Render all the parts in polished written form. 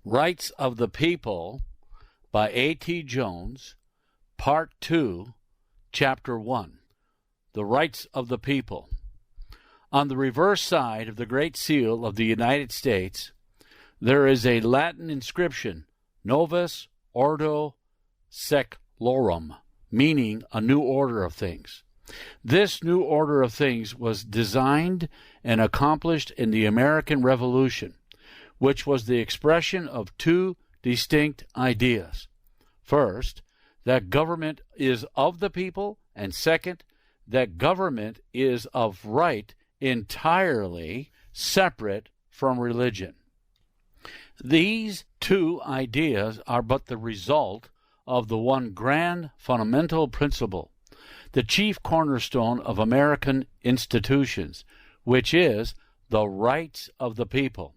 Rights of the People by A.T. Jones, Part 2, Chapter 1. The Rights of the People. On the reverse side of the Great Seal of the United States, there is a Latin inscription, Novus Ordo Seclorum, meaning a new order of things. This new order of things was designed and accomplished in the American Revolution, which was the expression of two distinct ideas. First, that government is of the people, and second, that government is of right entirely separate from religion. These two ideas are but the result of the one grand fundamental principle, the chief cornerstone of American institutions, which is the rights of the people.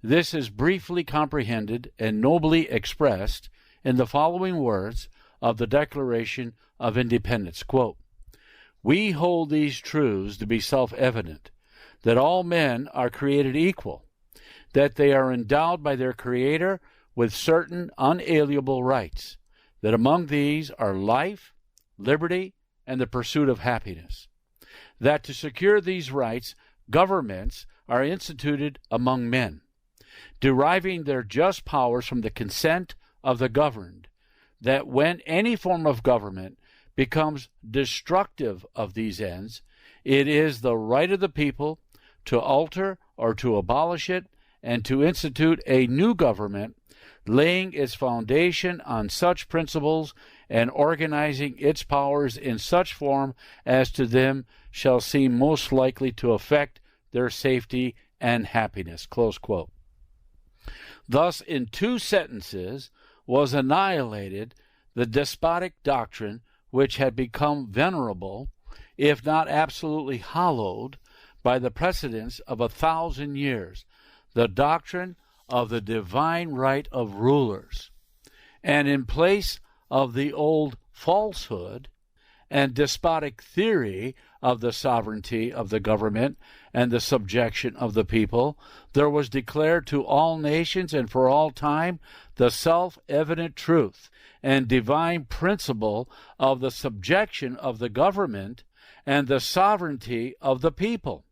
This is briefly comprehended and nobly expressed in the following words of the Declaration of Independence, quote, "We hold these truths to be self-evident, that all men are created equal, that they are endowed by their Creator with certain unalienable rights, that among these are life, liberty, and the pursuit of happiness, that to secure these rights, governments are instituted among men, deriving their just powers from the consent of the governed, that when any form of government becomes destructive of these ends, it is the right of the people to alter or to abolish it, and to institute a new government, laying its foundation on such principles and organizing its powers in such form as to them shall seem most likely to affect their safety and happiness." Close quote. Thus, in two sentences, was annihilated the despotic doctrine which had become venerable, if not absolutely hallowed, by the precedents of 1,000 years, the doctrine of the divine right of rulers. And in place of the old falsehood and despotic theory of the sovereignty of the government and the subjection of the people, there was declared to all nations and for all time the self-evident truth and divine principle of the subjection of the government and the sovereignty of the people,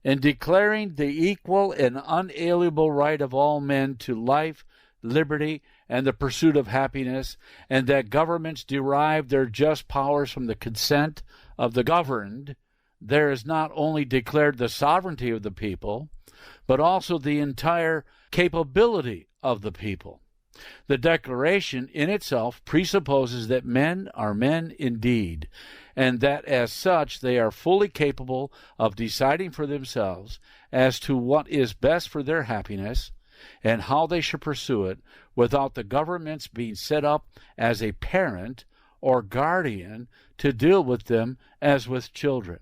in declaring the equal and unalienable right of all men to life, liberty, and the pursuit of happiness, and that governments derive their just powers from the consent of the governed, there is not only declared the sovereignty of the people, but also the entire capability of the people. The Declaration in itself presupposes that men are men indeed, and that as such they are fully capable of deciding for themselves as to what is best for their happiness and how they should pursue it, without the governments being set up as a parent or guardian to deal with them as with children.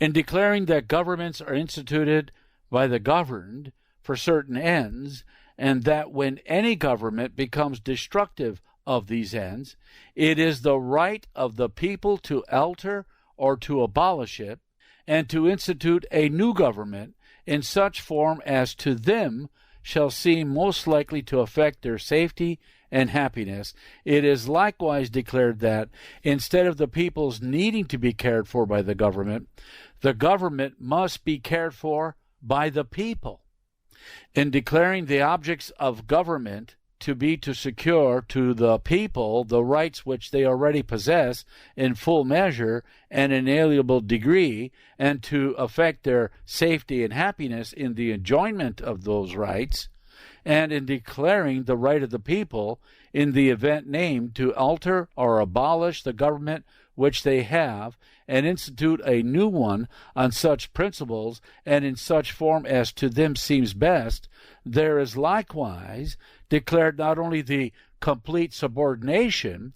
In declaring that governments are instituted by the governed for certain ends, and that when any government becomes destructive of these ends, it is the right of the people to alter or to abolish it, and to institute a new government in such form as to them shall seem most likely to affect their safety and happiness. It is likewise declared that, instead of the people's needing to be cared for by the government must be cared for by the people. In declaring the objects of government to be to secure to the people the rights which they already possess in full measure and inalienable degree, and to affect their safety and happiness in the enjoyment of those rights, and in declaring the right of the people, in the event named, to alter or abolish the government which they have, and institute a new one on such principles and in such form as to them seems best, there is likewise declared not only the complete subordination,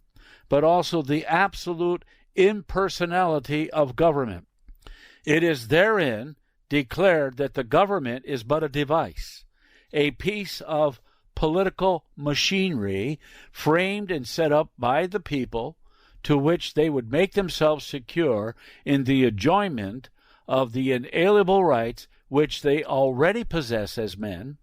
but also the absolute impersonality of government. It is therein declared that the government is but a device, a piece of political machinery framed and set up by the people, to which they would make themselves secure in the enjoyment of the inalienable rights which they already possess as men,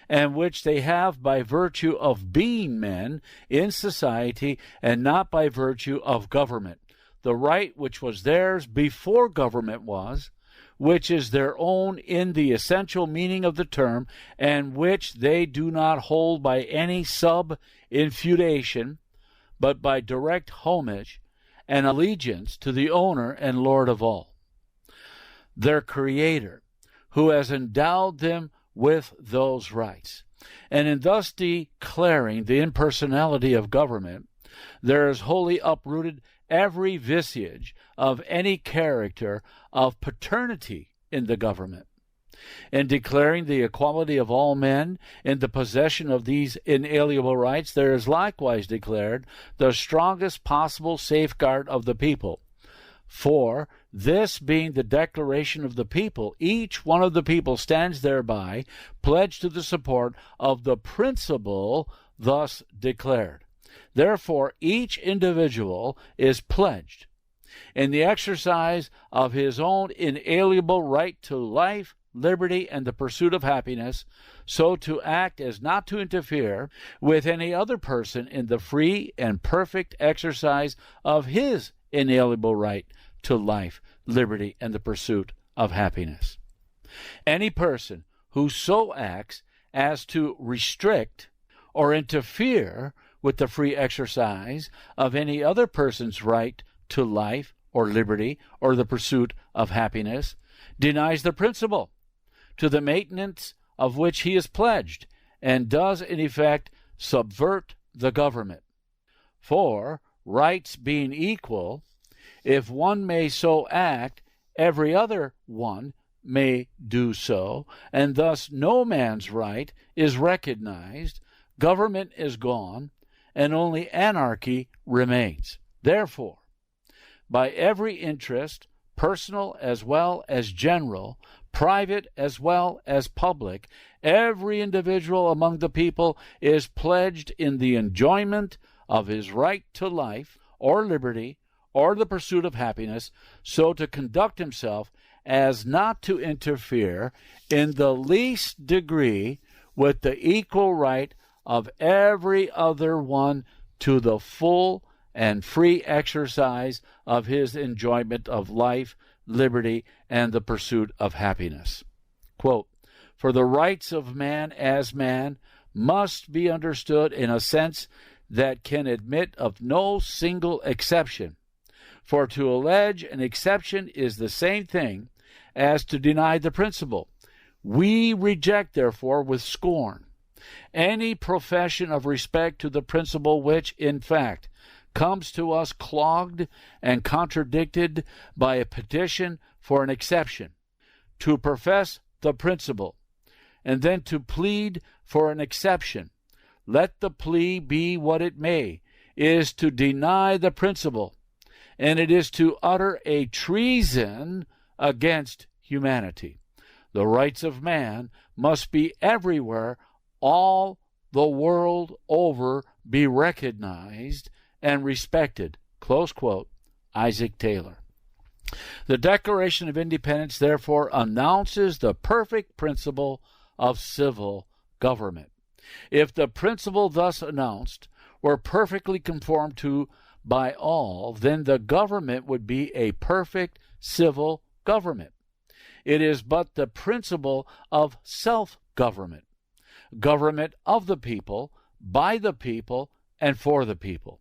and which they have by virtue of being men in society and not by virtue of government. The right which was theirs before government was, which is their own in the essential meaning of the term, and which they do not hold by any sub-infeudation, but by direct homage and allegiance to the owner and Lord of all, their Creator, who has endowed them with those rights. And in thus declaring the impersonality of government, there is wholly uprooted every vestige of any character of paternity in the government. In declaring the equality of all men in the possession of these inalienable rights, there is likewise declared the strongest possible safeguard of the people. For, this being the declaration of the people, each one of the people stands thereby pledged to the support of the principle thus declared. Therefore, each individual is pledged in the exercise of his own inalienable right to life, liberty, and the pursuit of happiness, so to act as not to interfere with any other person in the free and perfect exercise of his inalienable right to life, liberty, and the pursuit of happiness. Any person who so acts as to restrict or interfere with the free exercise of any other person's right to life or liberty or the pursuit of happiness denies the principle to the maintenance of which he is pledged, and does in effect subvert the government. For, rights being equal, if one may so act, every other one may do so, and thus no man's right is recognized, government is gone, and only anarchy remains. Therefore, by every interest, personal as well as general, private as well as public, every individual among the people is pledged in the enjoyment of his right to life or liberty or the pursuit of happiness, so to conduct himself as not to interfere in the least degree with the equal right of every other one to the full and free exercise of his enjoyment of life, liberty, and the pursuit of happiness. Quote, for the rights of man as man must be understood in a sense that can admit of no single exception. For to allege an exception is the same thing as to deny the principle. We reject, therefore, with scorn any profession of respect to the principle which, in fact, comes to us clogged and contradicted by a petition for an exception. To profess the principle, and then to plead for an exception, let the plea be what it may, is to deny the principle, and it is to utter a treason against humanity. The rights of man must be everywhere, all the world over, be recognized and respected. Close quote, Isaac Taylor. The Declaration of Independence, therefore, announces the perfect principle of civil government. If the principle thus announced were perfectly conformed to by all, then the government would be a perfect civil government. It is but the principle of self-government, government of the people, by the people, and for the people.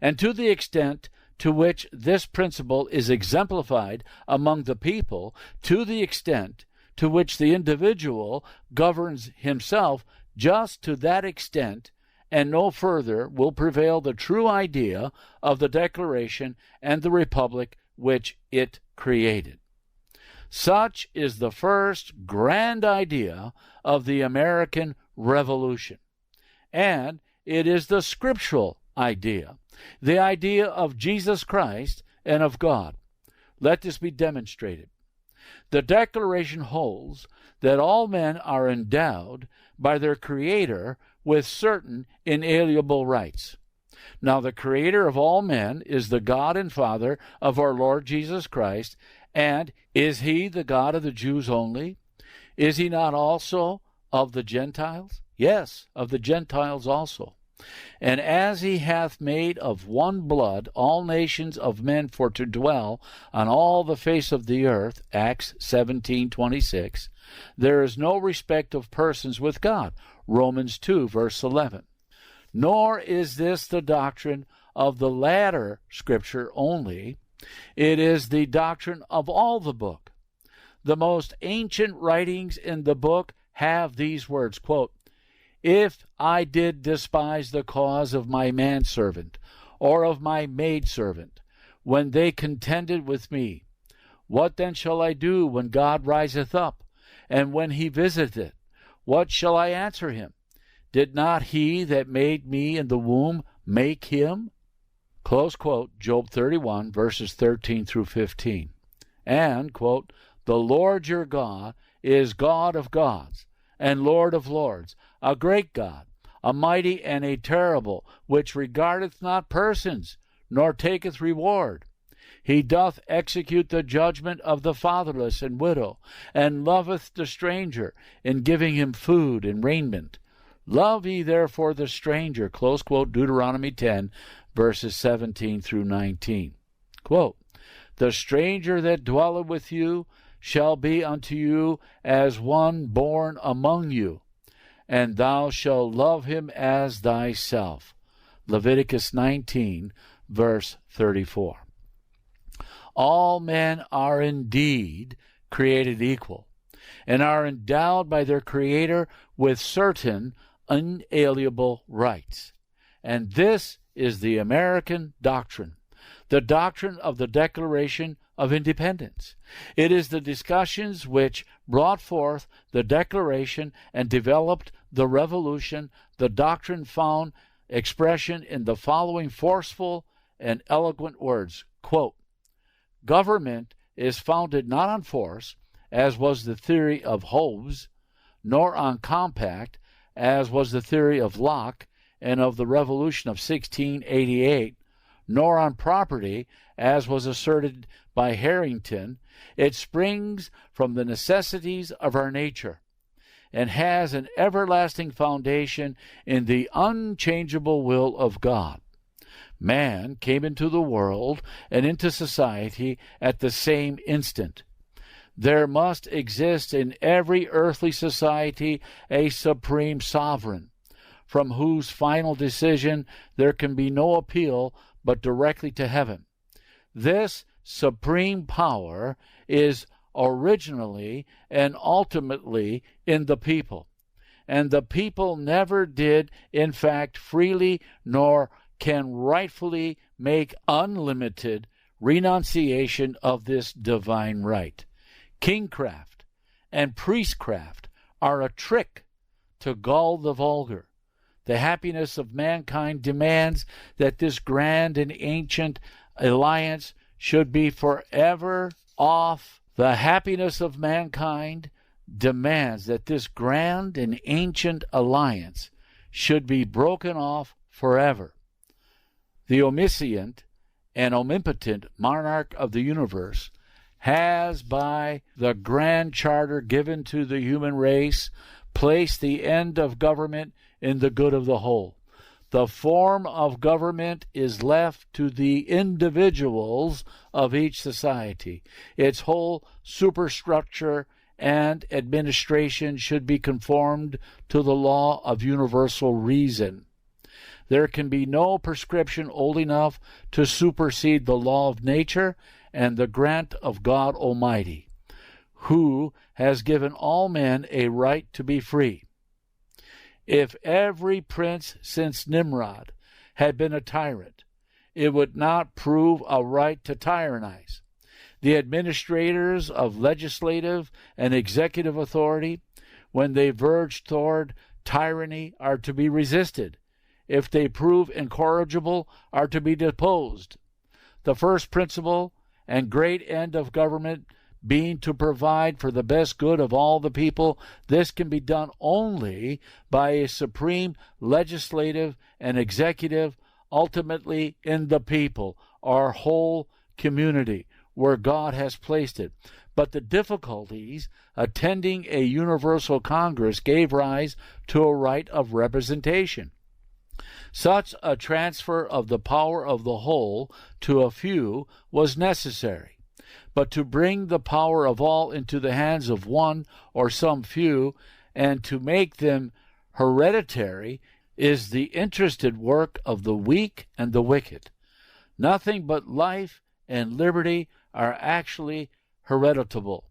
And to the extent to which this principle is exemplified among the people, to the extent to which the individual governs himself, just to that extent and no further will prevail the true idea of the Declaration and the Republic which it created. Such is the first grand idea of the American Revolution, and it is the scriptural idea, the idea of Jesus Christ and of God. Let this be demonstrated. The Declaration holds that all men are endowed by their Creator with certain inalienable rights. Now the Creator of all men is the God and Father of our Lord Jesus Christ, and is He the God of the Jews only? Is He not also Of the Gentiles? Yes, of the Gentiles also. And as he hath made of one blood all nations of men for to dwell on all the face of the earth, Acts 17:26, there is no respect of persons with God, Romans 2, verse 11. Nor is this the doctrine of the latter Scripture only, it is the doctrine of all the book. The most ancient writings in the book have these words, quote, "If I did despise the cause of my manservant, or of my maidservant, when they contended with me, what then shall I do when God riseth up, and when he visiteth? What shall I answer him? Did not he that made me in the womb make him?" Close quote, Job 31, verses 13 through 15. And, quote, "The Lord your God is God of gods, and Lord of lords, a great God, a mighty and a terrible, which regardeth not persons, nor taketh reward. He doth execute the judgment of the fatherless and widow, and loveth the stranger, in giving him food and raiment. Love ye therefore the stranger," close quote, Deuteronomy 10, verses 17 through 19. Quote, "The stranger that dwelleth with you shall be unto you as one born among you, and thou shalt love him as thyself." Leviticus 19, verse 34. All men are indeed created equal, and are endowed by their Creator with certain unalienable rights. And this is the American doctrine, the doctrine of the Declaration of Independence. It is the discussions which brought forth the Declaration and developed the Revolution. The doctrine found expression in the following forceful and eloquent words, quote, "Government is founded not on force, as was the theory of Hobbes, nor on compact, as was the theory of Locke and of the Revolution of 1688, nor on property, as was asserted by Harrington. It springs from the necessities of our nature, and has an everlasting foundation in the unchangeable will of God. Man came into the world and into society at the same instant. There must exist in every earthly society a supreme sovereign, from whose final decision there can be no appeal but directly to heaven. This supreme power is originally and ultimately in the people, and the people never did, in fact, freely nor can rightfully make unlimited renunciation of this divine right. Kingcraft and priestcraft are a trick to gull the vulgar. The happiness of mankind demands that this grand and ancient alliance should be forever off. The happiness of mankind demands that this grand and ancient alliance should be broken off forever. The omniscient and omnipotent monarch of the universe has, by the grand charter given to the human race, placed the end of government in the good of the whole. The form of government is left to the individuals of each society. Its whole superstructure and administration should be conformed to the law of universal reason. There can be no prescription old enough to supersede the law of nature and the grant of God Almighty, who has given all men a right to be free. If every prince since Nimrod had been a tyrant, it would not prove a right to tyrannize. The administrators of legislative and executive authority, when they verge toward tyranny, are to be resisted. If they prove incorrigible, are to be deposed. The first principle and great end of government being to provide for the best good of all the people, this can be done only by a supreme legislative and executive, ultimately in the people, our whole community, where God has placed it. but the difficulties attending a universal Congress gave rise to a right of representation. Such a transfer of the power of the whole to a few was necessary, but to bring the power of all into the hands of one or some few and to make them hereditary is the interested work of the weak and the wicked. Nothing but life and liberty are actually hereditable.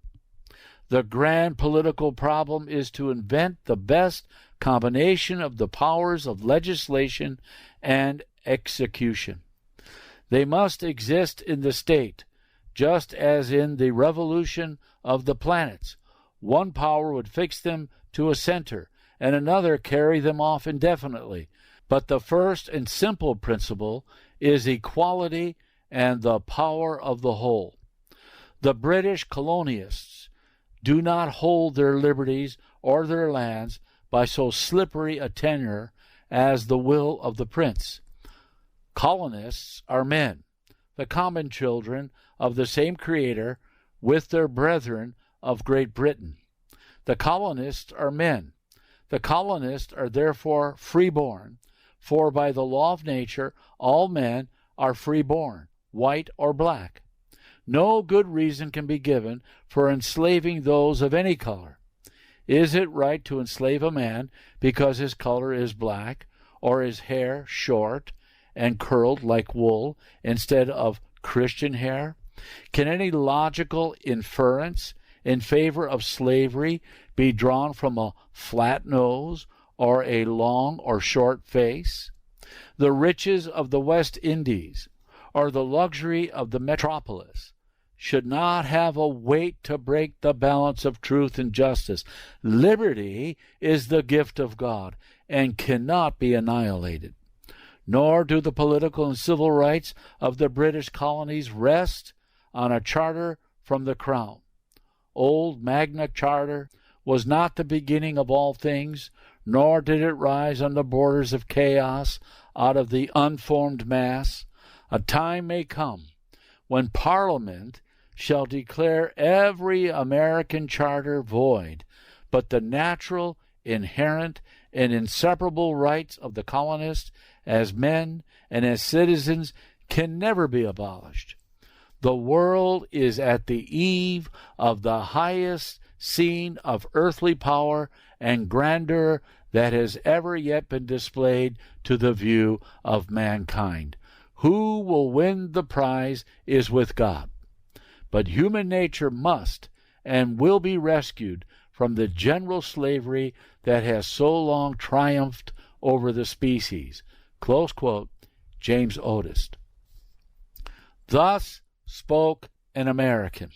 The grand political problem is to invent the best combination of the powers of legislation and execution. They must exist in the state, just as in the revolution of the planets. One power would fix them to a center, and another carry them off indefinitely. But the first and simple principle is equality and the power of the whole. The British colonists do not hold their liberties or their lands by so slippery a tenure as the will of the prince. Colonists are men, the common children of the same Creator with their brethren of Great Britain. The colonists are men. The colonists are therefore freeborn, for by the law of nature all men are freeborn, white or black. No good reason can be given for enslaving those of any color. Is it right to enslave a man because his color is black, or his hair short and curled like wool instead of Christian hair? Can any logical inference in favor of slavery be drawn from a flat nose or a long or short face? The riches of the West Indies or the luxury of the metropolis should not have a weight to break the balance of truth and justice. Liberty is the gift of God and cannot be annihilated. Nor do the political and civil rights of the British colonies rest on a charter from the Crown. Old Magna Charta was not the beginning of all things, nor did it rise on the borders of chaos out of the unformed mass. A time may come when Parliament shall declare every American charter void, but the natural, inherent, and inseparable rights of the colonists as men and as citizens can never be abolished. The world is at the eve of the highest scene of earthly power and grandeur that has ever yet been displayed to the view of mankind. Who will win the prize is with God. But human nature must and will be rescued from the general slavery that has so long triumphed over the species. Close quote, James Otis. Thus spoke an American.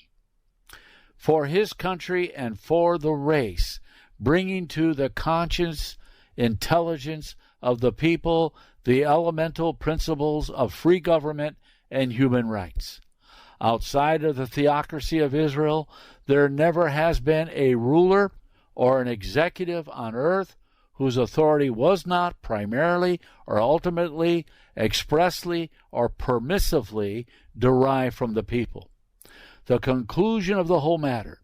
For his country and for the race, bringing to the conscious intelligence of the people the elemental principles of free government and human rights. Outside of the theocracy of Israel, there never has been a ruler or an executive on earth whose authority was not primarily or ultimately, expressly or permissively derived from the people. The conclusion of the whole matter,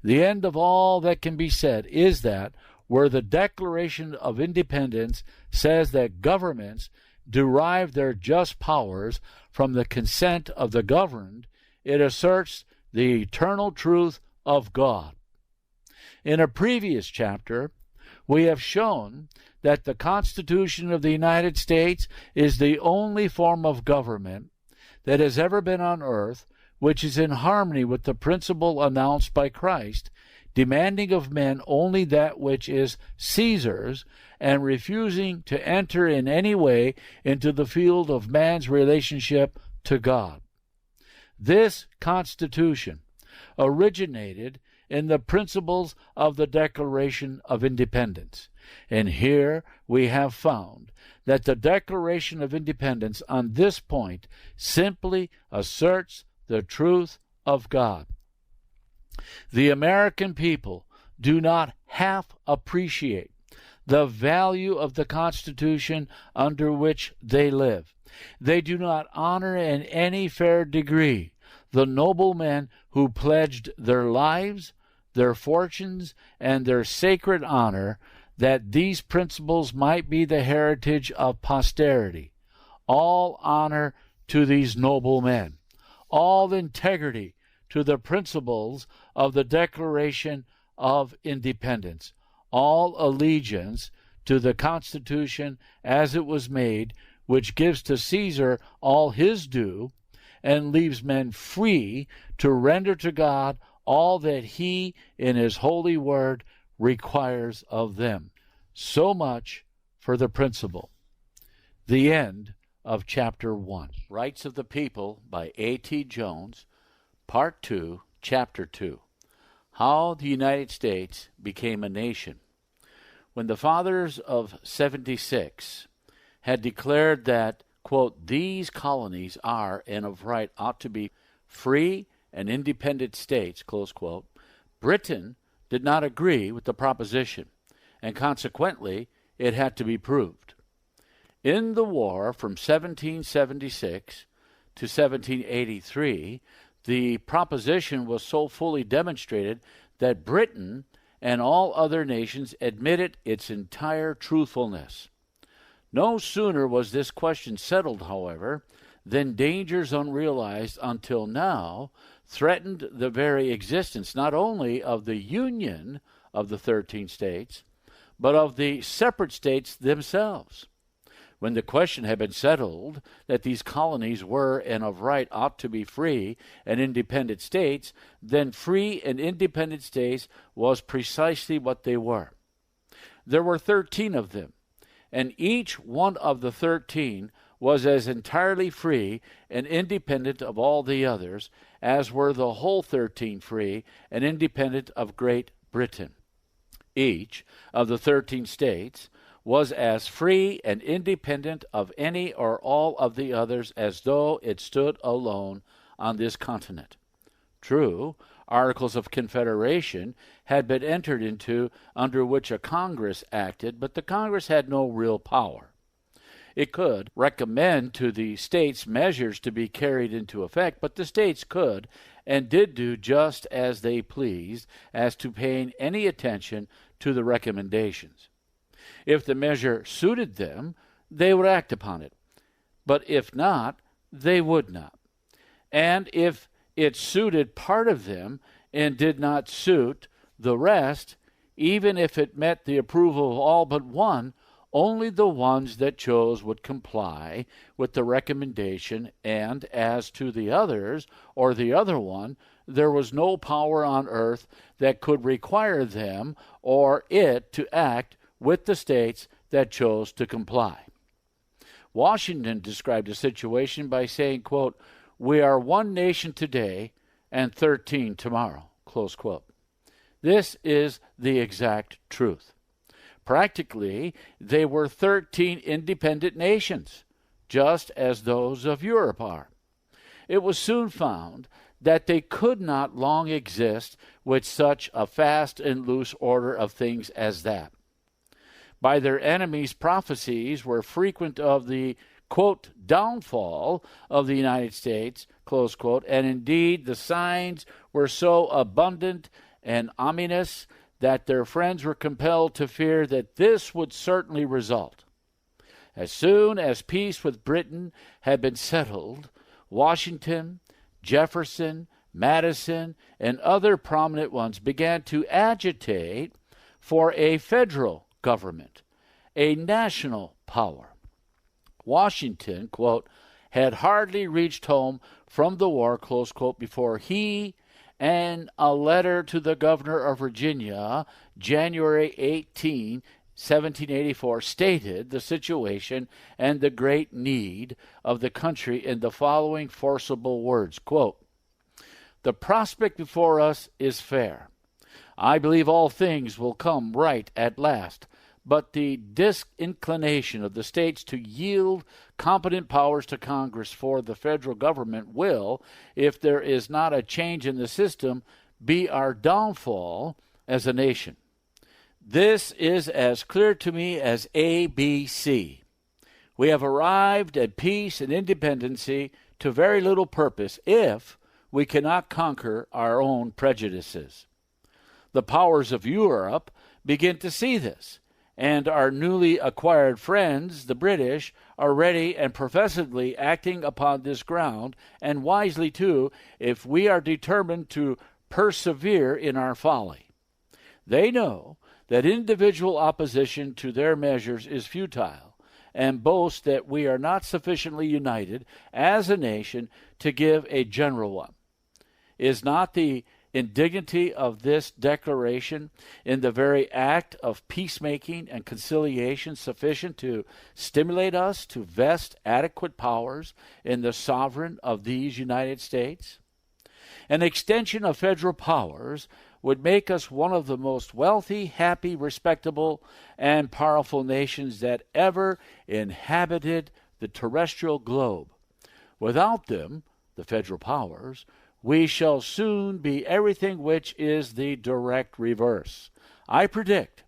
the end of all that can be said, is that where the Declaration of Independence says that governments derive their just powers from the consent of the governed, it asserts the eternal truth of God. In a previous chapter, we have shown that the Constitution of the United States is the only form of government that has ever been on earth which is in harmony with the principle announced by Christ, demanding of men only that which is Caesar's, and refusing to enter in any way into the field of man's relationship to God. This Constitution originated in the principles of the Declaration of Independence, and here we have found that the Declaration of Independence on this point simply asserts the truth of God. The American people do not half appreciate the value of the Constitution under which they live. They do not honor in any fair degree the noblemen who pledged their lives, their fortunes, and their sacred honor, that these principles might be the heritage of posterity. All honor to these noble men. All integrity to the principles of the Declaration of Independence. All allegiance to the Constitution as it was made, which gives to Caesar all his due, and leaves men free to render to God all that he, in his holy word, requires of them. So much for the principle. The end of Chapter 1. Rights of the People by A.T. Jones, Part 2, Chapter 2. How the United States became a nation. When the fathers of '76 had declared that, quote, these colonies are and of right ought to be free and independent states, close quote, Britain did not agree with the proposition, and consequently it had to be proved. In the war from 1776 to 1783, the proposition was so fully demonstrated that Britain and all other nations admitted its entire truthfulness. No sooner was this question settled, however, than dangers unrealized until now threatened the very existence not only of the union of the 13 states, but of the separate states themselves. When the question had been settled that these colonies were and of right ought to be free and independent states, then free and independent states was precisely what they were. There were 13 of them, and each one of the 13 was as entirely free and independent of all the others as were the whole 13 free and independent of Great Britain. Each of the 13 states was as free and independent of any or all of the others as though it stood alone on this continent. True, Articles of Confederation had been entered into under which a Congress acted, but the Congress had no real power. It could recommend to the states measures to be carried into effect, but the states could and did do just as they pleased as to paying any attention to the recommendations. If the measure suited them, they would act upon it, but if not, they would not. And if it suited part of them and did not suit the rest, even if it met the approval of all but one, only the ones that chose would comply with the recommendation, and as to the others, or the other one, there was no power on earth that could require them or it to act with the states that chose to comply. Washington described the situation by saying, quote, we are one nation today and 13 tomorrow, close quote. This is the exact truth. Practically, they were 13 independent nations, just as those of Europe are. It was soon found that they could not long exist with such a fast and loose order of things as that. By their enemies' prophecies were frequent of the, quote, downfall of the United States, close quote, and indeed the signs were so abundant and ominous that their friends were compelled to fear that this would certainly result. As soon as peace with Britain had been settled, Washington, Jefferson, Madison, and other prominent ones began to agitate for a federal government, a national power. Washington, quote, had hardly reached home from the war, close quote, before he and a letter to the governor of Virginia, January 18, 1784, stated the situation and the great need of the country in the following forcible words, quote, the prospect before us is fair. I believe all things will come right at last, but the disinclination of the states to yield competent powers to Congress for the federal government will, if there is not a change in the system, be our downfall as a nation. This is as clear to me as ABC. We have arrived at peace and independency to very little purpose if we cannot conquer our own prejudices. The powers of Europe begin to see this, and our newly acquired friends, the British, are ready and professedly acting upon this ground, and wisely too, if we are determined to persevere in our folly. They know that individual opposition to their measures is futile, and boast that we are not sufficiently united as a nation to give a general one. Is not the indignity of this declaration in the very act of peacemaking and conciliation sufficient to stimulate us to vest adequate powers in the sovereign of these United States? An extension of federal powers would make us one of the most wealthy, happy, respectable, and powerful nations that ever inhabited the terrestrial globe. Without them, the federal powers, we shall soon be everything which is the direct reverse. I predict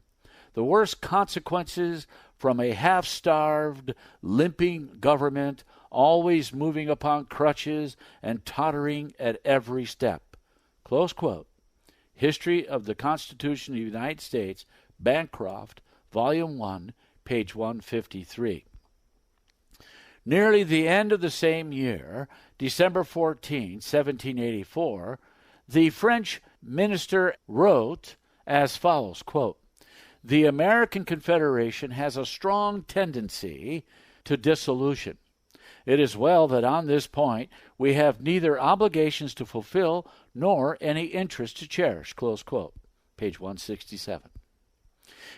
the worst consequences from a half-starved, limping government, always moving upon crutches and tottering at every step. Close quote. History of the Constitution of the United States, Bancroft, Volume 1, page 153. Nearly the end of the same year, December 14, 1784, the French minister wrote as follows, quote, "The American Confederation has a strong tendency to dissolution. It is well that on this point we have neither obligations to fulfill nor any interest to cherish," close quote, page 167.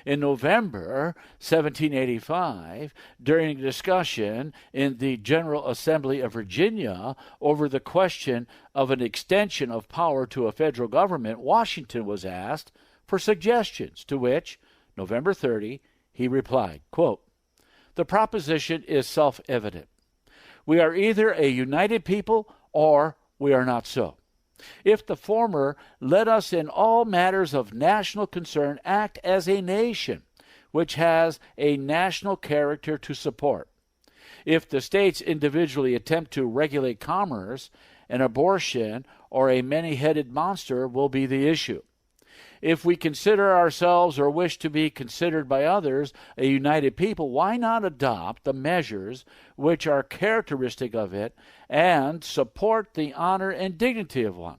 In November 1785, during a discussion in the General Assembly of Virginia over the question of an extension of power to a federal government, Washington was asked for suggestions, to which, November 30, he replied, quote, "The proposition is self-evident. We are either a united people or we are not so. If the former, let us in all matters of national concern act as a nation which has a national character to support. If the states individually attempt to regulate commerce, an abortion or a many-headed monster will be the issue. If we consider ourselves or wish to be considered by others a united people, why not adopt the measures which are characteristic of it and support the honor and dignity of one?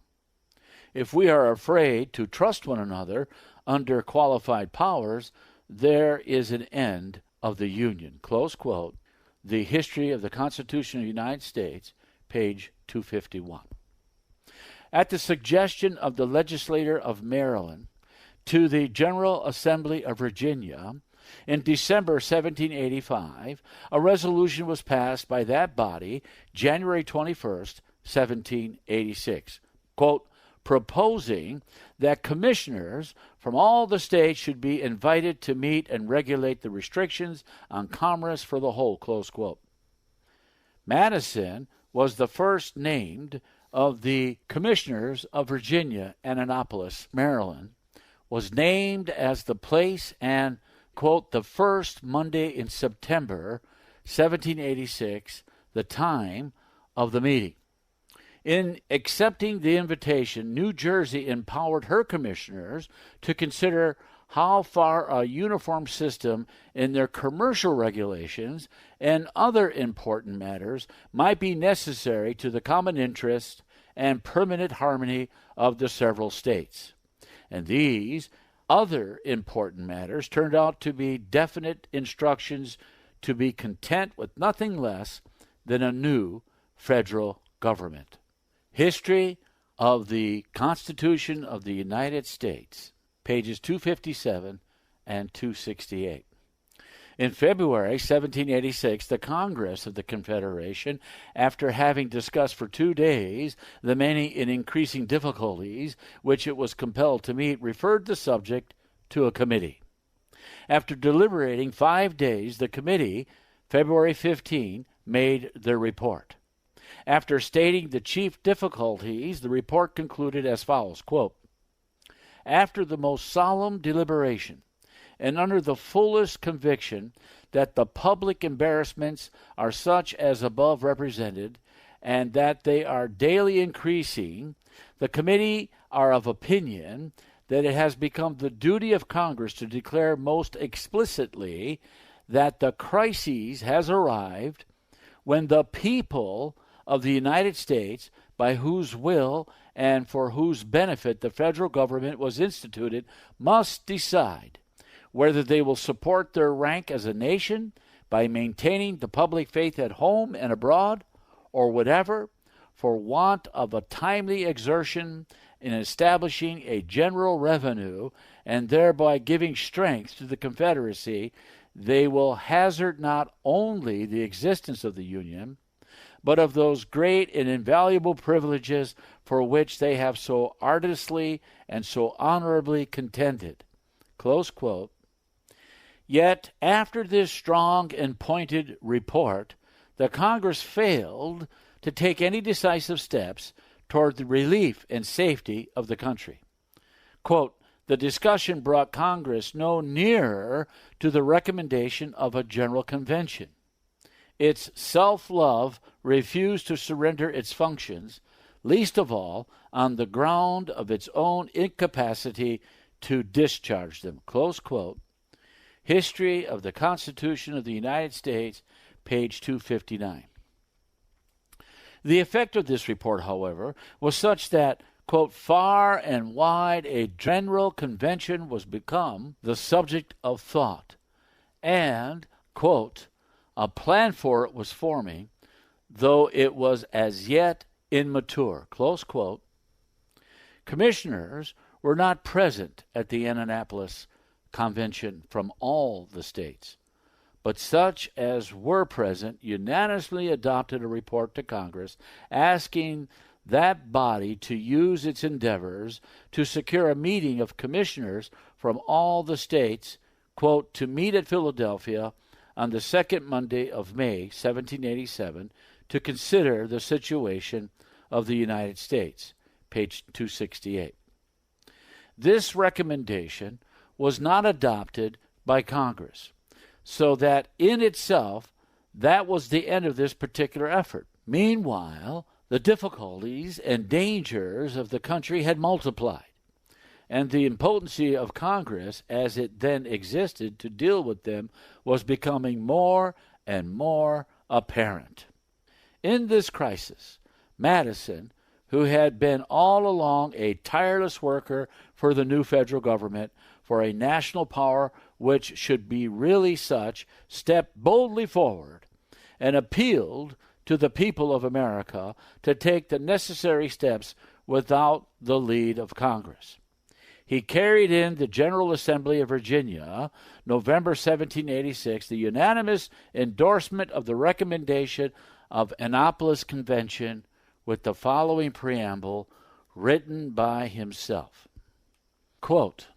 If we are afraid to trust one another under qualified powers, there is an end of the Union." Close quote. The History of the Constitution of the United States, page 251. At the suggestion of the legislature of Maryland to the General Assembly of Virginia, in December 1785, a resolution was passed by that body, January 21st, 1786, quote, proposing that commissioners from all the states should be invited to meet and regulate the restrictions on commerce for the whole, close quote. Madison was the first named of the commissioners of Virginia. Annapolis, Maryland, was named as the place and, quote, the first Monday in September 1786, the time of the meeting. In accepting the invitation, New Jersey empowered her commissioners to consider how far a uniform system in their commercial regulations and other important matters might be necessary to the common interest and permanent harmony of the several states. And these other important matters turned out to be definite instructions to be content with nothing less than a new federal government. History of the Constitution of the United States, pages 257 and 268. In February 1786, the Congress of the Confederation, after having discussed for 2 days the many and increasing difficulties which it was compelled to meet, referred the subject to a committee. After deliberating 5 days, the committee, February 15, made their report. After stating the chief difficulties, the report concluded as follows, quote, after the most solemn deliberation, and under the fullest conviction that the public embarrassments are such as above represented, and that they are daily increasing, the committee are of opinion that it has become the duty of Congress to declare most explicitly that the crisis has arrived when the people of the United States, by whose will and for whose benefit the federal government was instituted, must decide whether they will support their rank as a nation by maintaining the public faith at home and abroad, or whatever, for want of a timely exertion in establishing a general revenue and thereby giving strength to the Confederacy, they will hazard not only the existence of the Union, but of those great and invaluable privileges for which they have so arduously and so honorably contended. Close quote. Yet, after this strong and pointed report, the Congress failed to take any decisive steps toward the relief and safety of the country. Quote, the discussion brought Congress no nearer to the recommendation of a general convention. Its self-love refused to surrender its functions, least of all on the ground of its own incapacity to discharge them. Close quote. History of the Constitution of the United States, page 259. The effect of this report, however, was such that, quote, far and wide a general convention was become the subject of thought, and, quote, a plan for it was forming, though it was as yet immature, close quote. Commissioners were not present at the Annapolis Convention from all the states, but such as were present unanimously adopted a report to Congress asking that body to use its endeavors to secure a meeting of commissioners from all the states, quote, to meet at Philadelphia on the second Monday of May, 1787, to consider the situation of the United States, page 268. This recommendation was not adopted by Congress, so that in itself that was the end of this particular effort. Meanwhile, the difficulties and dangers of the country had multiplied, and the impotency of Congress, as it then existed to deal with them, was becoming more and more apparent. In this crisis, Madison, who had been all along a tireless worker for the new federal government, for a national power which should be really such, stepped boldly forward and appealed to the people of America to take the necessary steps without the lead of Congress. He carried in the General Assembly of Virginia, November 1786, the unanimous endorsement of the recommendation of Annapolis Convention with the following preamble written by himself. Quote,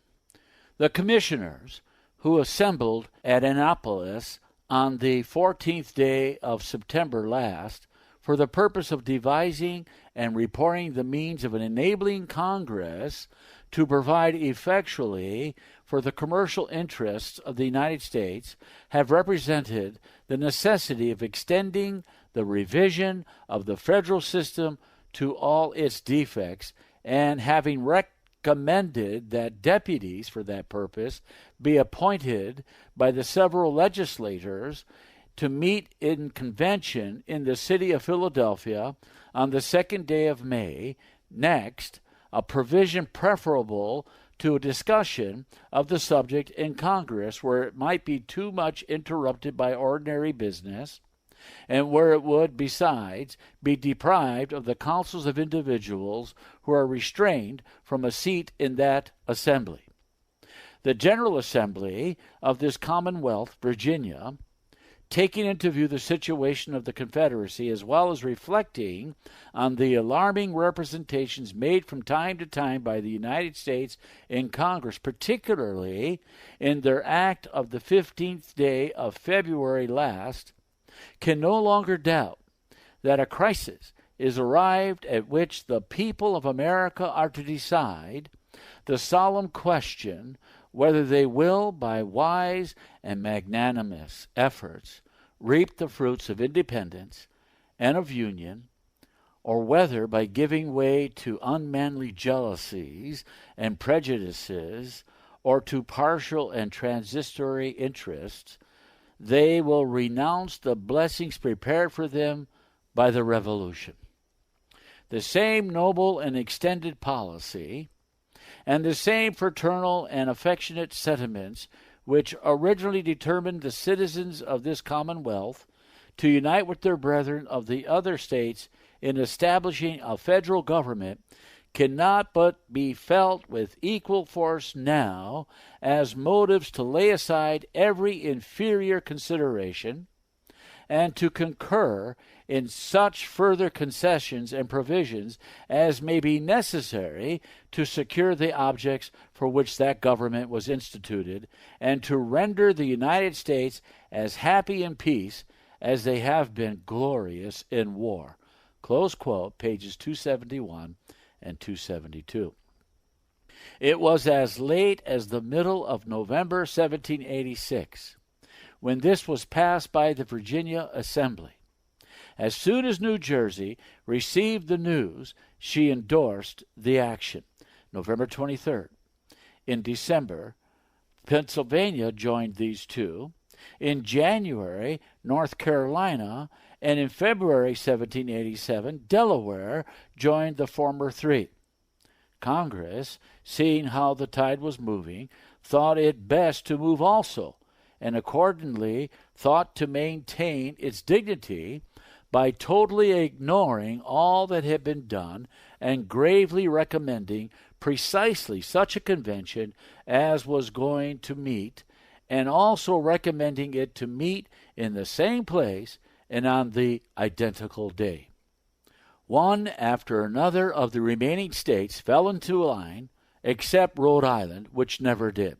the commissioners who assembled at Annapolis on the 14th day of September last for the purpose of devising and reporting the means of enabling Congress to provide effectually for the commercial interests of the United States have represented the necessity of extending the revision of the federal system to all its defects, and having recommended that deputies for that purpose be appointed by the several legislators to meet in convention in the city of Philadelphia on the second day of May next, a provision preferable to a discussion of the subject in Congress where it might be too much interrupted by ordinary business, and where it would, besides, be deprived of the counsels of individuals who are restrained from a seat in that assembly. The General Assembly of this Commonwealth, Virginia, taking into view the situation of the Confederacy, as well as reflecting on the alarming representations made from time to time by the United States in Congress, particularly in their act of the 15th day of February last, can no longer doubt that a crisis is arrived at which the people of America are to decide the solemn question whether they will, by wise and magnanimous efforts, reap the fruits of independence and of union, or whether by giving way to unmanly jealousies and prejudices, or to partial and transitory interests, they will renounce the blessings prepared for them by the revolution. The same noble and extended policy, and the same fraternal and affectionate sentiments which originally determined the citizens of this commonwealth to unite with their brethren of the other states in establishing a federal government cannot but be felt with equal force now as motives to lay aside every inferior consideration and to concur in such further concessions and provisions as may be necessary to secure the objects for which that government was instituted, and to render the United States as happy in peace as they have been glorious in war. Close quote, pages 271 and 272. It was as late as the middle of November 1786 when this was passed by the Virginia Assembly. As soon as New Jersey received the news, she endorsed the action. November 23rd. In December, Pennsylvania joined these two. In January, North Carolina, and in February 1787, Delaware joined the former three. Congress, seeing how the tide was moving, thought it best to move also, and accordingly thought to maintain its dignity by totally ignoring all that had been done and gravely recommending precisely such a convention as was going to meet, and also recommending it to meet in the same place and on the identical day. One after another of the remaining states fell into line, except Rhode Island, which never did.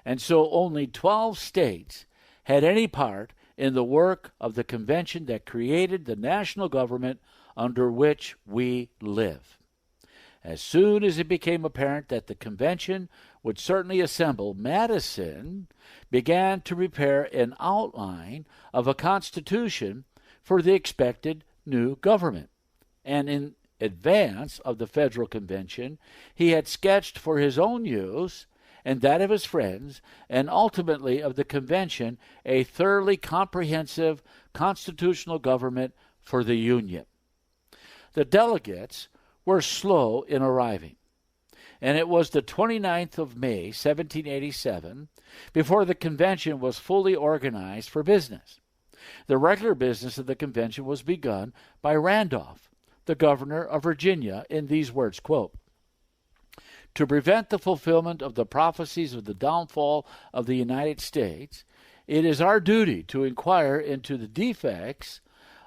And so only 12 states had any part in the work of the convention that created the national government under which we live. As soon as it became apparent that the convention would certainly assemble, Madison began to prepare an outline of a constitution for the expected new government. And in advance of the federal convention, he had sketched for his own use and that of his friends, and ultimately of the convention, a thoroughly comprehensive constitutional government for the Union. The delegates were slow in arriving, and it was the 29th of May, 1787, before the convention was fully organized for business. The regular business of the convention was begun by Randolph, the governor of Virginia, in these words, quote, "To prevent the fulfillment of the prophecies of the downfall of the United States, it is our duty to inquire into the defects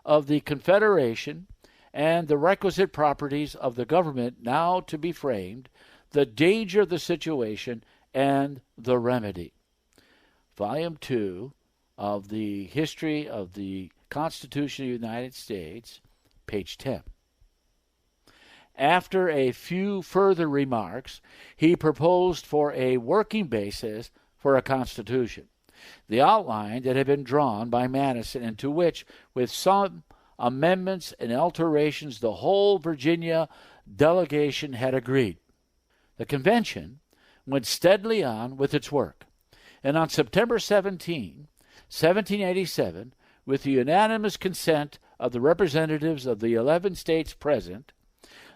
of the Confederation and the requisite properties of the government now to be framed, the danger of the situation, and the remedy." Volume 2 of the History of the Constitution of the United States, page 10. After a few further remarks, he proposed for a working basis for a constitution, the outline that had been drawn by Madison, and to which, with some amendments and alterations, the whole Virginia delegation had agreed. The convention went steadily on with its work, and on September 17, 1787, with the unanimous consent of the representatives of the 11 states present,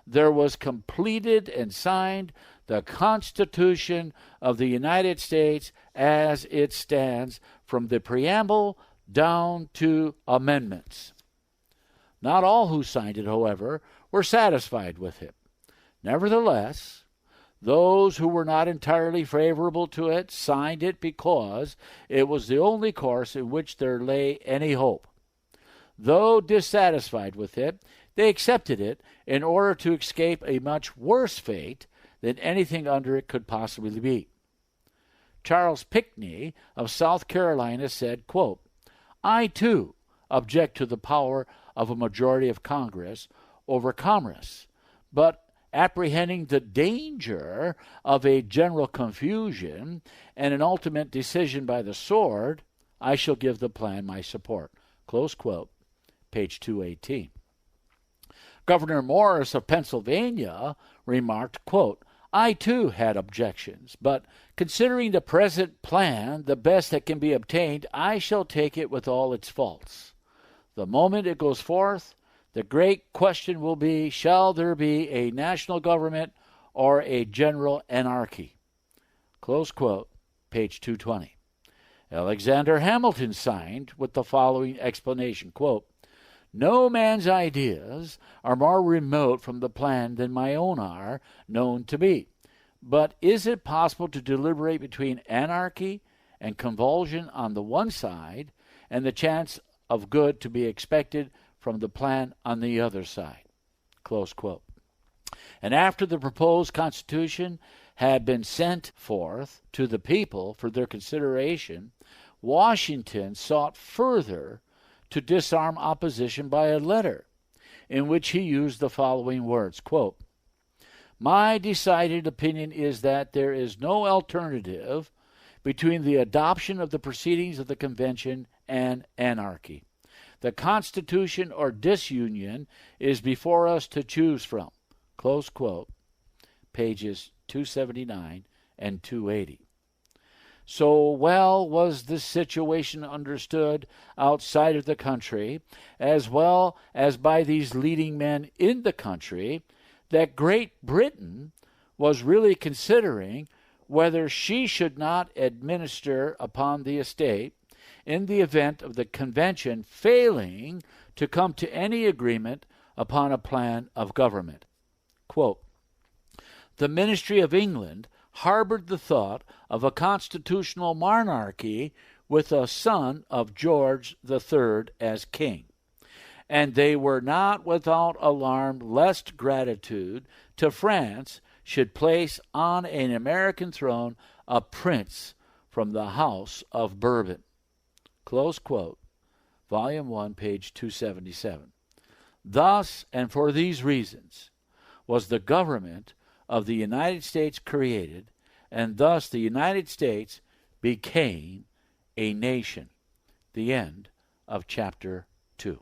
there was completed and signed the Constitution of the United States as it stands, from the preamble down to amendments. Not all who signed it, however, were satisfied with it. Nevertheless, those who were not entirely favorable to it signed it because it was the only course in which there lay any hope. Though dissatisfied with it, they accepted it in order to escape a much worse fate than anything under it could possibly be. Charles Pinckney of South Carolina said, quote, "I, too, object to the power of a majority of Congress over commerce, but apprehending the danger of a general confusion and an ultimate decision by the sword, I shall give the plan my support." Close quote, page 218. Governor Morris of Pennsylvania remarked, quote, I too had objections, but considering the present plan the best that can be obtained, I shall take it with all its faults. The moment it goes forth, the great question will be, shall there be a national government or a general anarchy? Close quote, page 220. Alexander Hamilton signed with the following explanation, quote, no man's ideas are more remote from the plan than my own are known to be. But is it possible to deliberate between anarchy and convulsion on the one side and the chance of good to be expected from the plan on the other side? Close quote. And after the proposed Constitution had been sent forth to the people for their consideration, Washington sought further to disarm opposition by a letter in which he used the following words, quote, my decided opinion is that there is no alternative between the adoption of the proceedings of the convention and anarchy. The Constitution or disunion is before us to choose from. Close quote, pages 279 and 280. So well was this situation understood outside of the country, as well as by these leading men in the country, that Great Britain was really considering whether she should not administer upon the estate in the event of the convention failing to come to any agreement upon a plan of government. Quote, the Ministry of England harbored the thought of a constitutional monarchy with a son of George III as king, and they were not without alarm lest gratitude to France should place on an American throne a prince from the House of Bourbon. Close quote, Volume 1, page 277. Thus, and for these reasons, was the government of the United States created, and thus the United States became a nation. The end of chapter 2.